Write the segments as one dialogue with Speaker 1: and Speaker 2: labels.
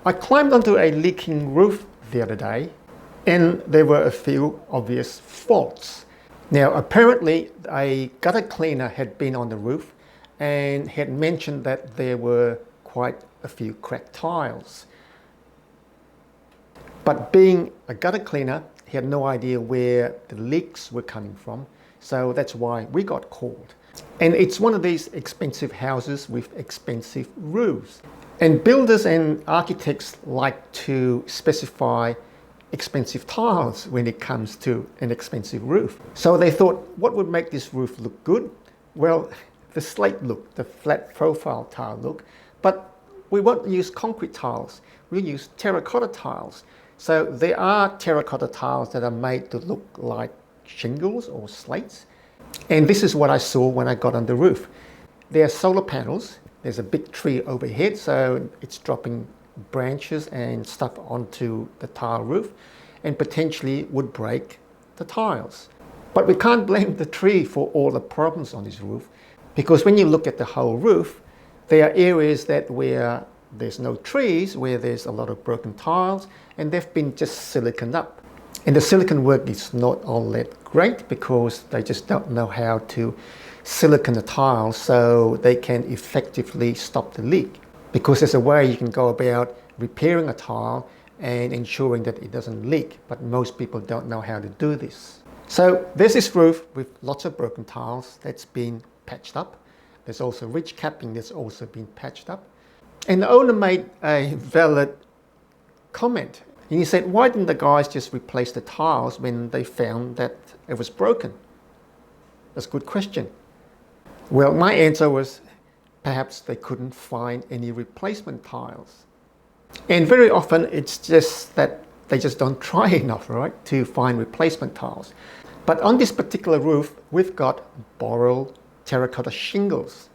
Speaker 1: I climbed onto a leaking roof the other day and there were a few obvious faults. Now apparently a gutter cleaner had been on the roof and had mentioned that there were quite a few cracked tiles. But being a gutter cleaner, he had no idea where the leaks were coming from, so that's why we got called. And it's one of these expensive houses with expensive roofs. And builders and architects like to specify expensive tiles when it comes to an expensive roof. So they thought, what would make this roof look good? Well, the slate look, the flat profile tile look, but we won't use concrete tiles, we'll use terracotta tiles. So there are terracotta tiles that are made to look like shingles or slates. And this is what I saw when I got on the roof. There are solar panels, there's a big tree overhead, so it's dropping branches and stuff onto the tile roof and potentially would break the tiles. But we can't blame the tree for all the problems on this roof, because when you look at the whole roof, there are areas where there's no trees, where there's a lot of broken tiles, and they've been just siliconed up. And the silicon work is not all that great because they just don't know how to silicon the tiles so they can effectively stop the leak. Because there's a way you can go about repairing a tile and ensuring that it doesn't leak, but most people don't know how to do this. So there's this roof with lots of broken tiles that's been patched up. There's also ridge capping that's also been patched up. And the owner made a valid comment. And he said, why didn't the guys just replace the tiles when they found that it was broken? That's a good question. Well, my answer was, perhaps they couldn't find any replacement tiles. And very often it's just that they just don't try enough, right, to find replacement tiles. But on this particular roof, we've got Boral terracotta shingles.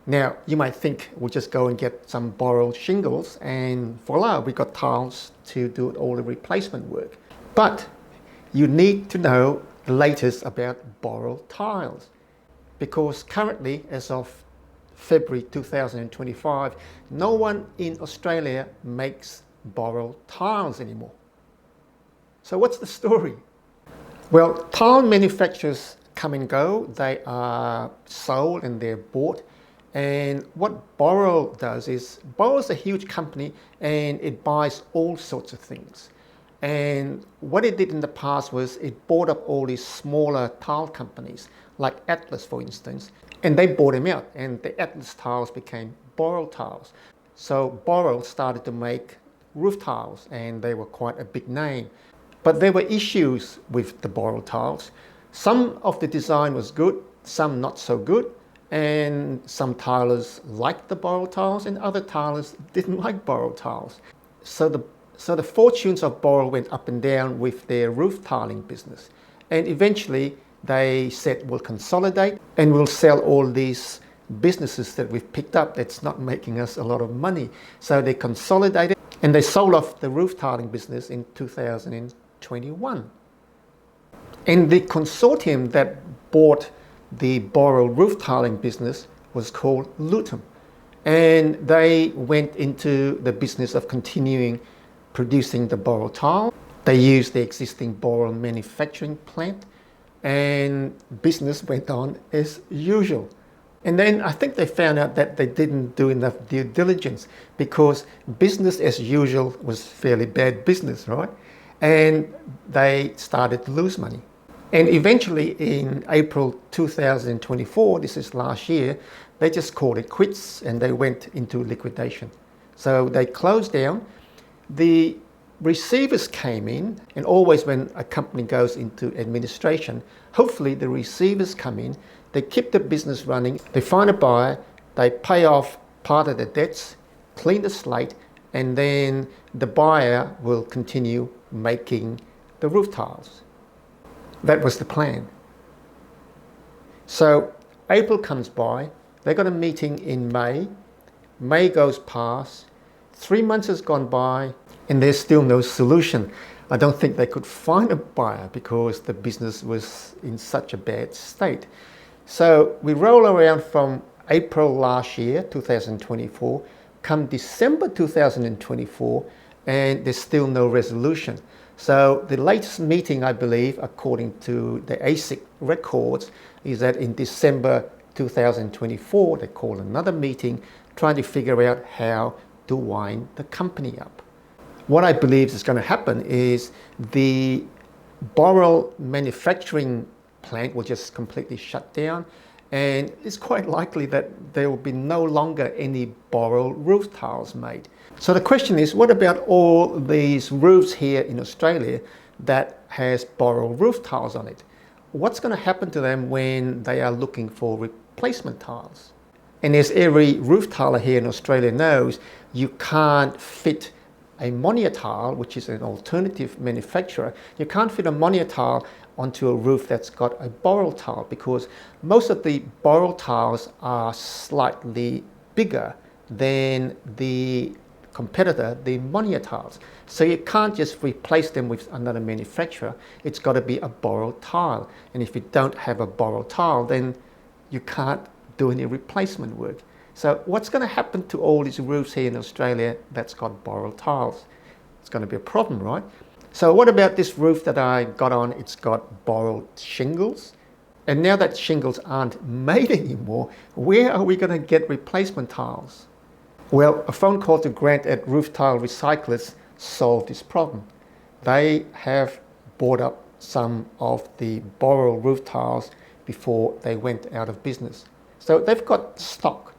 Speaker 1: Now, you might think we'll just go and get some Boral shingles and voila, we got tiles to do all the replacement work. But you need to know the latest about Boral tiles, because currently, as of February 2025, no one in Australia makes Boral tiles anymore. So what's the story? Well, tile manufacturers come and go. They are sold and they're bought. And what Boral does is, Boral's a huge company and it buys all sorts of things. And what it did in the past was it bought up all these smaller tile companies, like Atlas for instance, and they bought them out and the Atlas tiles became Boral tiles. So Boral started to make roof tiles and they were quite a big name. But there were issues with the Boral tiles. Some of the design was good, some not so good. And some tilers liked the Boral tiles and other tilers didn't like Boral tiles. So the fortunes of Boral went up and down with their roof tiling business. And eventually they said, we'll consolidate and we'll sell all these businesses that we've picked up that's not making us a lot of money. So they consolidated and they sold off the roof tiling business in 2021. And the consortium that bought the Boral roof tiling business was called LUTUM, and they went into the business of continuing producing the Boral tile. They used the existing Boral manufacturing plant and business went on as usual. And then I think they found out that they didn't do enough due diligence, because business as usual was fairly bad business, right? And they started to lose money. And eventually in April 2024, this is last year, they just called it quits and they went into liquidation. So they closed down. The receivers came in, and always when a company goes into administration, hopefully the receivers come in, they keep the business running, they find a buyer, they pay off part of the debts, clean the slate, and then the buyer will continue making the roof tiles. That was the plan. So April comes by, they got a meeting in May, May goes past, 3 months has gone by, and there's still no solution. I don't think they could find a buyer because the business was in such a bad state. So we roll around from April last year, 2024, come December 2024, and there's still no resolution. So the latest meeting, I believe, according to the ASIC records, is that in December 2024, they call another meeting trying to figure out how to wind the company up. What I believe is going to happen is the Boral manufacturing plant will just completely shut down, and it's quite likely that there will be no longer any Boral roof tiles made. So the question is, what about all these roofs here in Australia that has Boral roof tiles on it? What's going to happen to them when they are looking for replacement tiles? And as every roof tiler here in Australia knows, you can't fit a Monia tile, which is an alternative manufacturer. You can't fit a Monia tile onto a roof that's got a Boral tile, because most of the Boral tiles are slightly bigger than the competitor, the Monia tiles. So you can't just replace them with another manufacturer. It's got to be a Boral tile. And if you don't have a Boral tile, then you can't do any replacement work. So what's going to happen to all these roofs here in Australia that's got Boral tiles? It's going to be a problem, right? So what about this roof that I got on? It's got Boral shingles. And now that shingles aren't made anymore, where are we going to get replacement tiles? Well, a phone call to Grant at Roof Tile Recyclers solved this problem. They have bought up some of the Boral roof tiles before they went out of business. So they've got stock,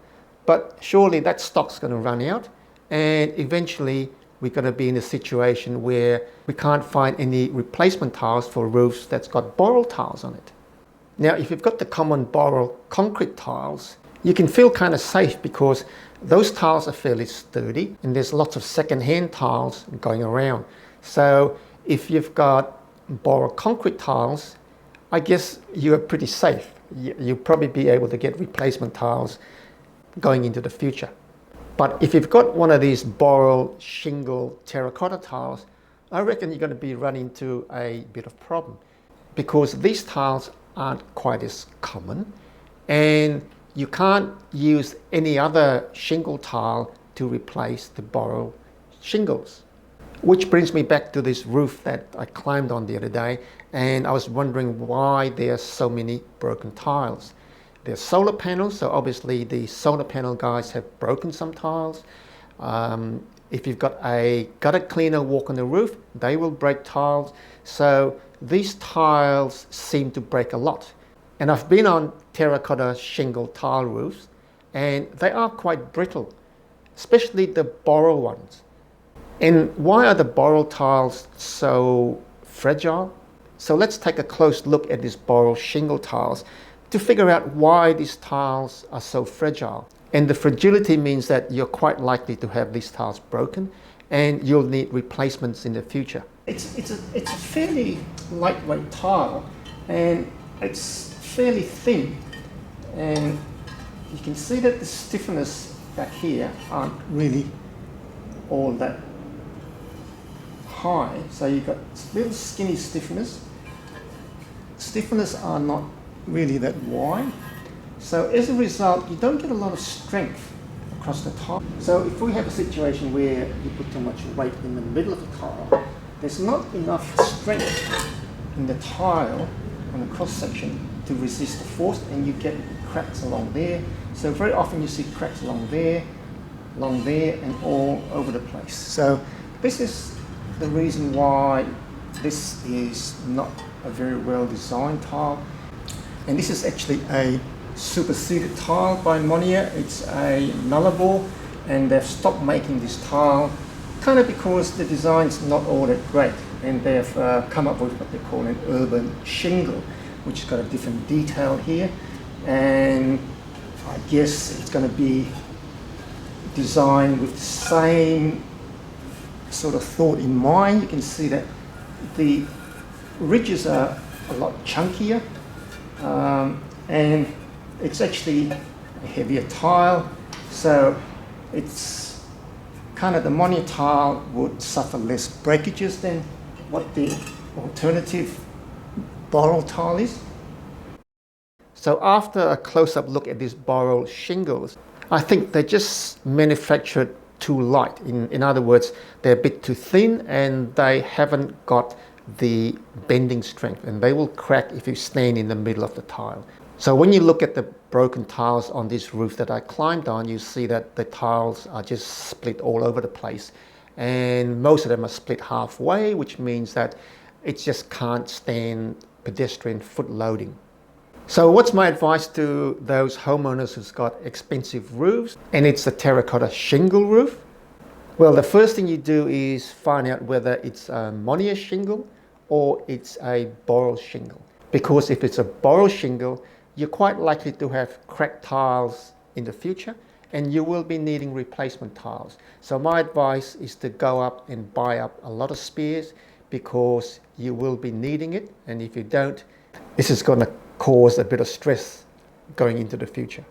Speaker 1: but surely that stock's going to run out, and eventually we're going to be in a situation where we can't find any replacement tiles for roofs that's got Boral tiles on it. Now, if you've got the common Boral concrete tiles, you can feel kind of safe because those tiles are fairly sturdy and there's lots of second-hand tiles going around. So if you've got Boral concrete tiles, I guess you're pretty safe. You'll probably be able to get replacement tiles going into the future. But if you've got one of these Boral shingle terracotta tiles, I reckon you're going to be running into a bit of problem, because these tiles aren't quite as common, and you can't use any other shingle tile to replace the Boral shingles. Which brings me back to this roof that I climbed on the other day, and I was wondering why there are so many broken tiles. There's solar panels, so obviously the solar panel guys have broken some tiles. If you've got a gutter cleaner walk on the roof, they will break tiles. So these tiles seem to break a lot. And I've been on terracotta shingle tile roofs, and they are quite brittle, especially the Boral ones. And why are the Boral tiles so fragile? So let's take a close look at these Boral shingle tiles to figure out why these tiles are so fragile. And the fragility means that you're quite likely to have these tiles broken and you'll need replacements in the future. It's a fairly lightweight tile, and it's fairly thin, and you can see that the stiffness back here aren't really all that high. So you've got little skinny stiffness. Stiffness are not really that wide. So as a result, you don't get a lot of strength across the tile. So if we have a situation where you put too much weight in the middle of the tile, there's not enough strength in the tile on the cross section to resist the force, and you get cracks along there. So very often you see cracks along there, and all over the place. So this is the reason why this is not a very well designed tile. And this is actually a superseded tile by Monia. It's a nullable, and they've stopped making this tile kind of because the design's not all that great, and they've come up with what they call an urban shingle, which has got a different detail here, and I guess it's going to be designed with the same sort of thought in mind. You can see that the ridges are a lot chunkier, and it's actually a heavier tile, so it's kind of, the Monia tile would suffer less breakages than what the alternative Boral tile is. So after a close-up look at these Boral shingles, I think they're just manufactured too light. In other words, they're a bit too thin and they haven't got the bending strength, and they will crack if you stand in the middle of the tile. So when you look at the broken tiles on this roof that I climbed on, you see that the tiles are just split all over the place, and most of them are split halfway, which means that it just can't stand pedestrian foot loading. So what's my advice to those homeowners who's got expensive roofs and it's a terracotta shingle roof? Well, the first thing you do is find out whether it's a Monier shingle or it's a Boral shingle. Because if it's a Boral shingle, you're quite likely to have cracked tiles in the future and you will be needing replacement tiles. So my advice is to go up and buy up a lot of spares because you will be needing it, and if you don't, this is going to cause a bit of stress going into the future.